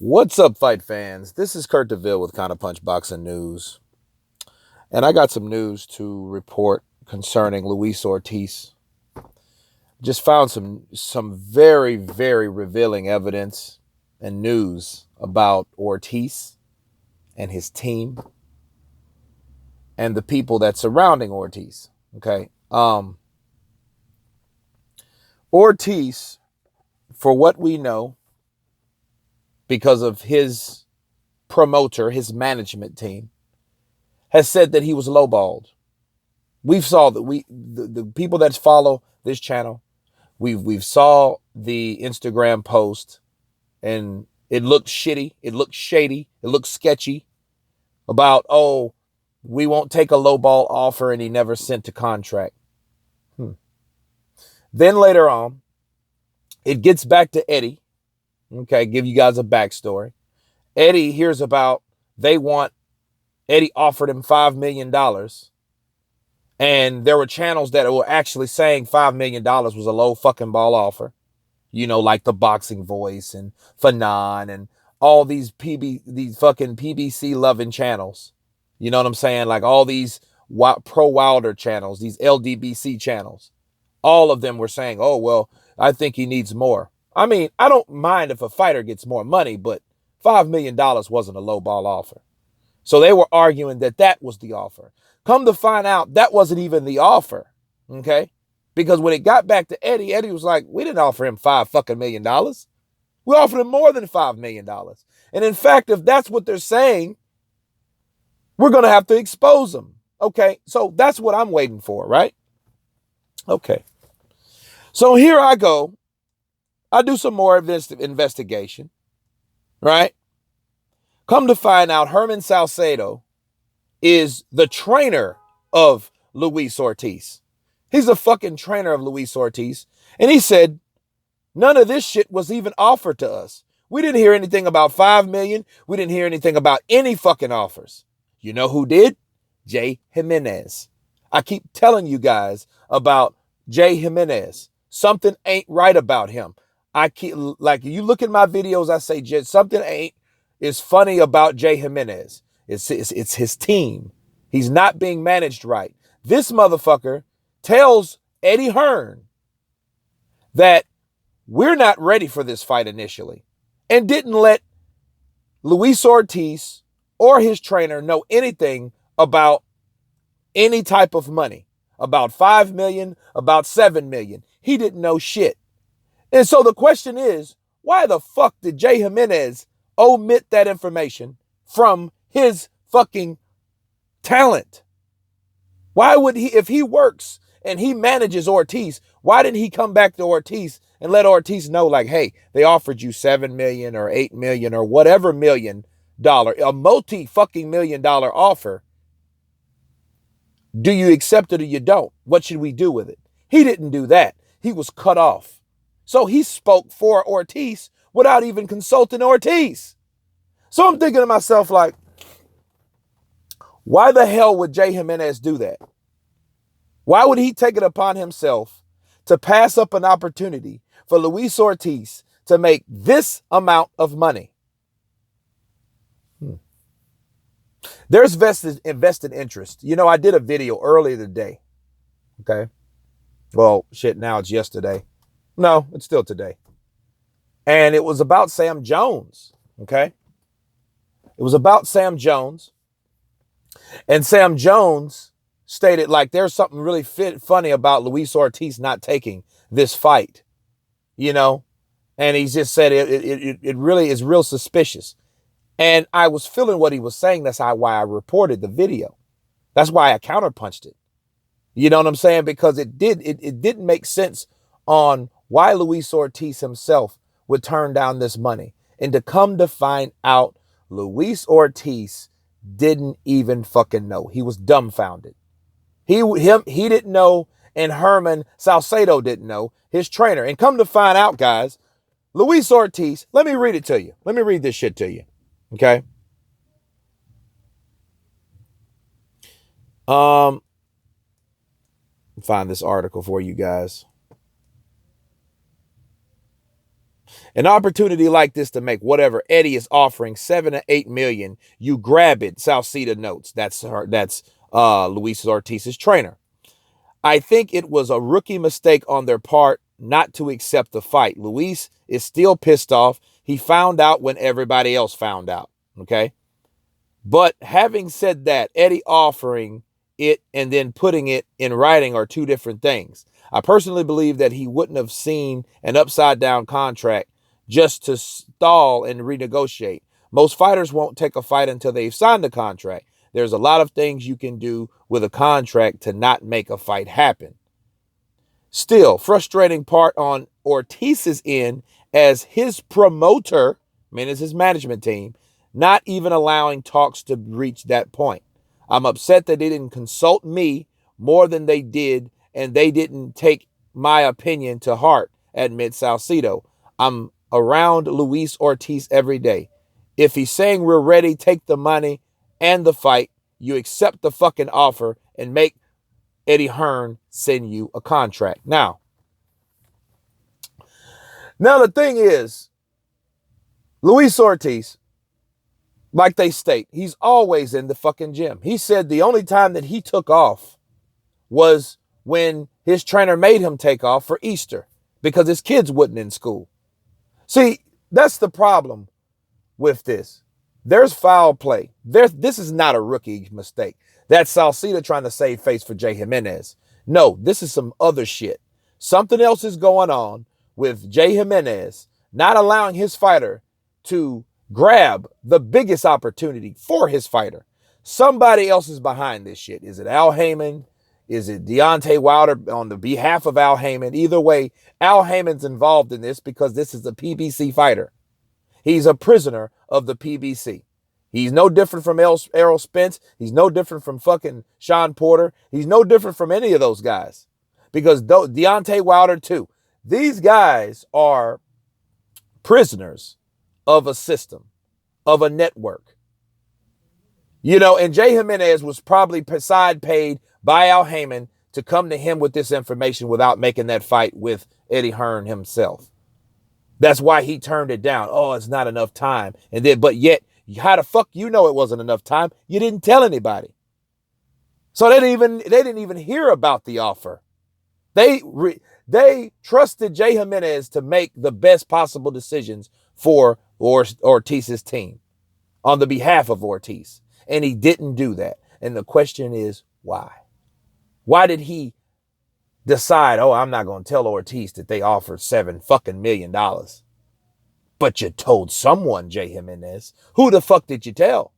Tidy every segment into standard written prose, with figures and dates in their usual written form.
What's up, fight fans? This is Kurt DeVille with Counter Punch Boxing News, and I got some news to report concerning Luis Ortiz. Just found some very revealing evidence and news about Ortiz and his team and the people that surrounding Ortiz. Okay, Ortiz, for what we know, because of his promoter, his management team, has said that he was lowballed. We've saw that the people that follow this channel, we've saw the Instagram post, and it looked shitty, it looked shady, it looked sketchy about, oh, we won't take a lowball offer, and he never sent a contract. Then later on, it gets back to Eddie. Okay, give you guys a backstory. Eddie hears about Eddie offered him $5 million. And there were channels that were actually saying $5 million was a low fucking ball offer. You know, like the Boxing Voice and Fanon and all these fucking PBC loving channels. You know what I'm saying? Like all these pro Wilder channels, these LDBC channels. All of them were saying, oh, well, I think he needs more. I mean, I don't mind if a fighter gets more money, but $5 million wasn't a low ball offer. So they were arguing that that was the offer. Come to find out, that wasn't even the offer, okay? Because when it got back to Eddie, Eddie was like, we didn't offer him $5 million. We offered him more than $5 million. And in fact, if that's what they're saying, we're going to have to expose them, okay? So that's what I'm waiting for, right? Okay. So here I go. I do some more of this investigation, right? Come to find out, Herman Salcedo is the trainer of Luis Ortiz. He's the fucking trainer of Luis Ortiz. And he said, none of this shit was even offered to us. We didn't hear anything about $5 million. We didn't hear anything about any fucking offers. You know who did? J Jimenez. I keep telling you guys about J Jimenez. Something ain't right about him. I keep, like, you look at my videos, I say, something ain't is funny about J Jimenez. It's his team. He's not being managed right. This motherfucker tells Eddie Hearn that we're not ready for this fight initially, and didn't let Luis Ortiz or his trainer know anything about any type of money, about $5 million, about $7 million. He didn't know shit. And so the question is, why the fuck did J Jimenez omit that information from his fucking talent? Why would he, if he works and he manages Ortiz, why didn't he come back to Ortiz and let Ortiz know, like, hey, they offered you $7 million or $8 million or whatever $1 million, a multi-fucking $1 million offer. Do you accept it or you don't? What should we do with it? He didn't do that. He was cut off. So he spoke for Ortiz without even consulting Ortiz. So I'm thinking to myself, like, why the hell would J Jimenez do that? Why would he take it upon himself to pass up an opportunity for Luis Ortiz to make this amount of money? There's invested interest. You know, I did a video earlier today. Okay. Well, shit, now it's yesterday. No, it's still today. And it was about Sam Jones. Okay. It was about Sam Jones. And Sam Jones stated, like, there's something really funny about Luis Ortiz not taking this fight, you know? And he just said it really is real suspicious. And I was feeling what he was saying. That's why I reported the video. That's why I counterpunched it. You know what I'm saying? Because it didn't make sense on why Luis Ortiz himself would turn down this money. And to come to find out, Luis Ortiz didn't even fucking know. He was dumbfounded. He didn't know, and Herman Salcedo didn't know, his trainer. And come to find out, guys, Luis Ortiz, let me read it to you. Let me read this shit to you. Okay? Find this article for you guys. An opportunity like this to make whatever Eddie is offering, 7 to 8 million, you grab it. Salcida notes. That's her. That's Luis Ortiz's trainer. I think it was a rookie mistake on their part not to accept the fight. Luis is still pissed off. He found out when everybody else found out. Okay. But having said that, Eddie offering it and then putting it in writing are two different things. I personally believe that he wouldn't have seen an upside down contract just to stall and renegotiate. Most fighters won't take a fight until they've signed the contract. There's a lot of things you can do with a contract to not make a fight happen. Still, frustrating part on Ortiz's end as his promoter, I mean, as his management team, not even allowing talks to reach that point. I'm upset that they didn't consult me more than they did, and they didn't take my opinion to heart, admits Salcido. I'm around Luis Ortiz every day. If he's saying we're ready, take the money and the fight, you accept the fucking offer and make Eddie Hearn send you a contract. Now the thing is, Luis Ortiz, like they state, he's always in the fucking gym. He said the only time that he took off was when his trainer made him take off for Easter because his kids wasn't in school. See, that's the problem with this. There's foul play. This is not a rookie mistake. That's Salcida trying to save face for J Jimenez. No, this is some other shit. Something else is going on with J Jimenez not allowing his fighter to grab the biggest opportunity for his fighter. Somebody else is behind this shit. Is it Al Heyman? Is it Deontay Wilder on the behalf of Al Heyman? Either way, Al Heyman's involved in this because this is a PBC fighter. He's a prisoner of the PBC. He's no different from Errol Spence. He's no different from fucking Sean Porter. He's no different from any of those guys. Because Deontay Wilder too. These guys are prisoners of a system, of a network. And J Jimenez was probably side paid by Al Heyman to come to him with this information without making that fight with Eddie Hearn himself. That's why he turned it down. Oh, it's not enough time. But yet, how the fuck it wasn't enough time? You didn't tell anybody. So they didn't even hear about the offer. They trusted J Jimenez to make the best possible decisions for Ortiz's team on the behalf of Ortiz. And he didn't do that. And the question is, why? Why did he decide, I'm not going to tell Ortiz that they offered $7 million? But you told someone, J Jimenez. Who the fuck did you tell?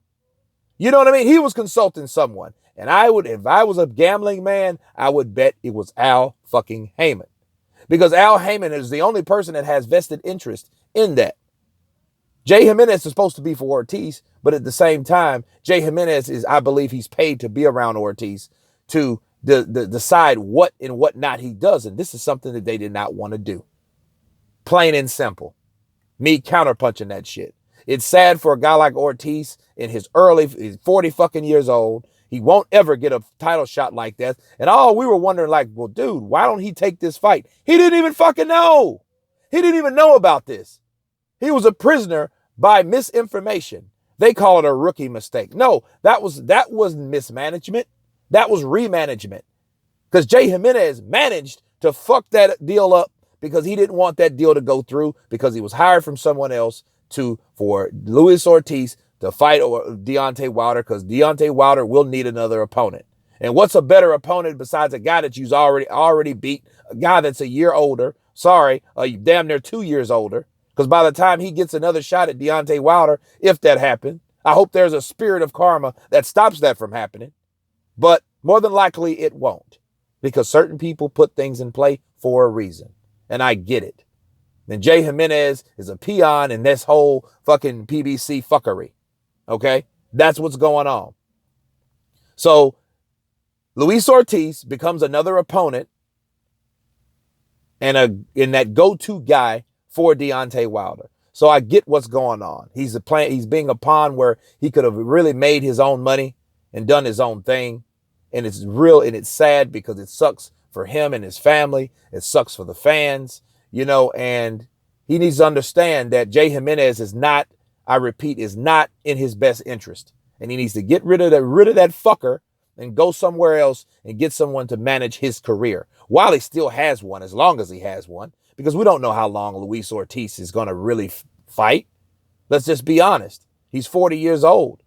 You know what I mean? He was consulting someone. And if I was a gambling man, I would bet it was Al fucking Heyman. Because Al Heyman is the only person that has vested interest in that. J Jimenez is supposed to be for Ortiz, but at the same time, J Jimenez I believe he's paid to be around Ortiz to decide what and what not he does. And this is something that they did not want to do. Plain and simple. Me counterpunching that shit. It's sad for a guy like Ortiz in he's 40 fucking years old. He won't ever get a title shot like that. And we were wondering well, dude, why don't he take this fight? He didn't even fucking know. He didn't even know about this. He was a prisoner by misinformation. They call it a rookie mistake. No, that was mismanagement. That was remanagement. Because J Jimenez managed to fuck that deal up because he didn't want that deal to go through because he was hired from someone else for Luis Ortiz to fight Deontay Wilder because Deontay Wilder will need another opponent. And what's a better opponent besides a guy that you've already beat, a guy that's a year older, damn near 2 years older, because by the time he gets another shot at Deontay Wilder, if that happened, I hope there's a spirit of karma that stops that from happening. But more than likely it won't, because certain people put things in play for a reason. And I get it. And J Jimenez is a peon in this whole fucking PBC fuckery. Okay? That's what's going on. So Luis Ortiz becomes another opponent and that go-to guy for Deontay Wilder. So I get what's going on. He's being a pawn where he could have really made his own money and done his own thing. And it's real and it's sad because it sucks for him and his family. It sucks for the fans, and He needs to understand that J Jimenez is not, I repeat, is not in his best interest. And he needs to get rid of that fucker and go somewhere else and get someone to manage his career while he still has one, as long as he has one, because we don't know how long Luis Ortiz is going to really fight. Let's just be honest. He's 40 years old.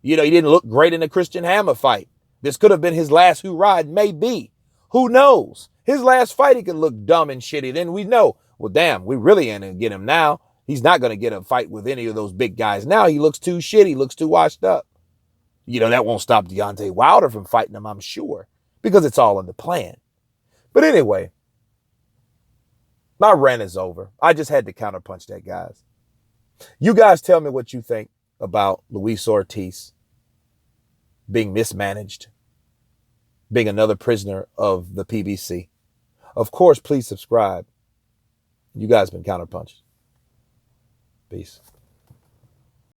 You know, he didn't look great in the Christian Hammer fight. This could have been his last hoorah, maybe. Who knows? His last fight, he could look dumb and shitty. Then we know, well, damn, we really ain't going to get him now. He's not going to get a fight with any of those big guys now. He looks too shitty, looks too washed up. You know, that won't stop Deontay Wilder from fighting him, I'm sure, because it's all in the plan. But anyway, my rant is over. I just had to counterpunch that, guys. You guys tell me what you think about Luis Ortiz being mismanaged, being another prisoner of the PBC. Of course, please subscribe. You guys been counterpunched. Peace.